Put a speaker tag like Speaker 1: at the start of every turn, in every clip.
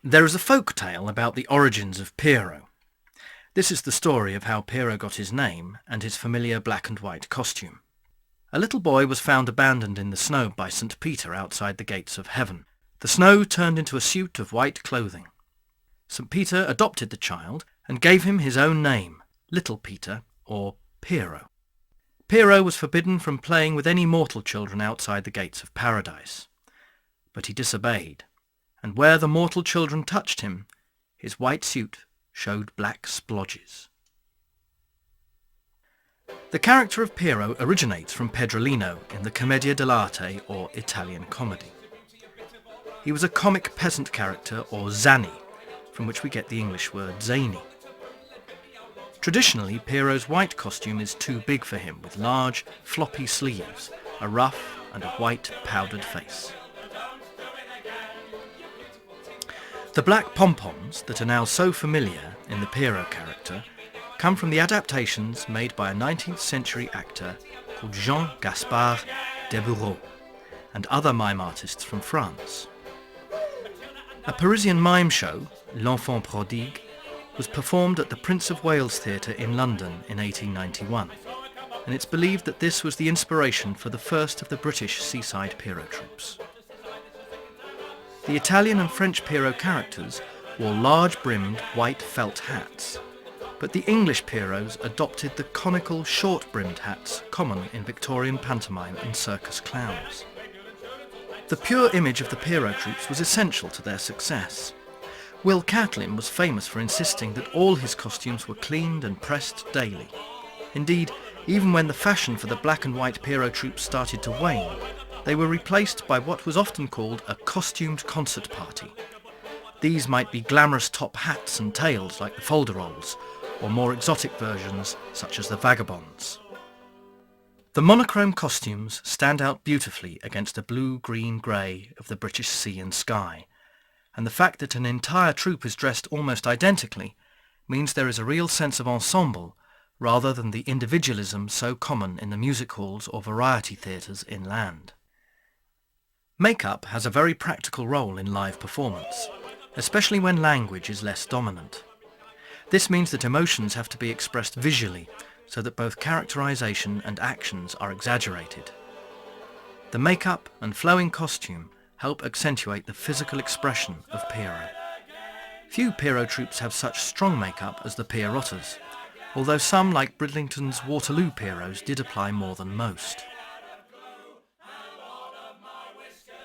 Speaker 1: There is a folk tale about the origins of Pierrot. This is the story of how Pierrot got his name and his familiar black and white costume. A little boy was found abandoned in the snow by St. Peter outside the gates of heaven. The snow turned into a suit of white clothing. St. Peter adopted the child and gave him his own name, Little Peter, or Pierrot. Pierrot was forbidden from playing with any mortal children outside the gates of paradise. But he disobeyed, and where the mortal children touched him, his white suit showed black splodges. The character of Pierrot originates from Pedrolino in the Commedia dell'arte, or Italian comedy. He was a comic peasant character, or zanni, from which we get the English word zany. Traditionally, Pierrot's white costume is too big for him, with large, floppy sleeves, a ruff, and a white, powdered face. The black pom-poms that are now so familiar in the Pierrot character come from the adaptations made by a 19th century actor called Jean-Gaspard Deburau and other mime artists from France. A Parisian mime show, L'Enfant Prodigue, was performed at the Prince of Wales Theatre in London in 1891, and it's believed that this was the inspiration for the first of the British seaside Pierrot troupes. The Italian and French Pierrot characters wore large-brimmed white felt hats, but the English Pierrots adopted the conical short-brimmed hats common in Victorian pantomime and circus clowns. The pure image of the Pierrot troupes was essential to their success. Will Catlin was famous for insisting that all his costumes were cleaned and pressed daily. Indeed, even when the fashion for the black and white Pierrot troupes started to wane, they were replaced by what was often called a costumed concert party. These might be glamorous top hats and tails like the folderols, or more exotic versions such as the vagabonds. The monochrome costumes stand out beautifully against the blue-green-grey of the British sea and sky, and the fact that an entire troupe is dressed almost identically means there is a real sense of ensemble rather than the individualism so common in the music halls or variety theatres inland. Makeup has a very practical role in live performance, especially when language is less dominant. This means that emotions have to be expressed visually so that both characterization and actions are exaggerated. The makeup and flowing costume help accentuate the physical expression of Pierrot. Few Pierrot troupes have such strong makeup as the Pierrotters, although some, like Bridlington's Waterloo Pierrots, did apply more than most.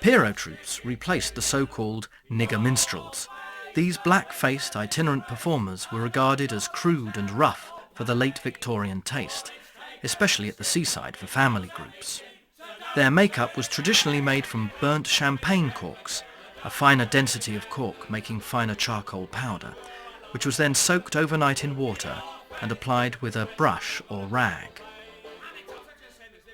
Speaker 1: Pierrot troupes replaced the so-called nigger minstrels. These black-faced itinerant performers were regarded as crude and rough for the late Victorian taste, especially at the seaside for family groups. Their makeup was traditionally made from burnt champagne corks, a finer density of cork making finer charcoal powder, which was then soaked overnight in water and applied with a brush or rag.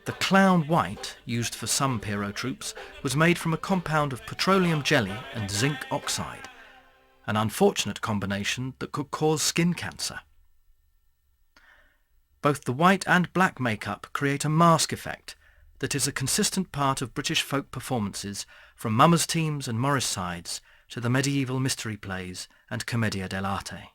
Speaker 1: The clown white, used for some Pierrot troupes, was made from a compound of petroleum jelly and zinc oxide, an unfortunate combination that could cause skin cancer. Both the white and black makeup create a mask effect that is a consistent part of British folk performances from mummers' teams and Morris sides to the medieval mystery plays and Commedia dell'arte.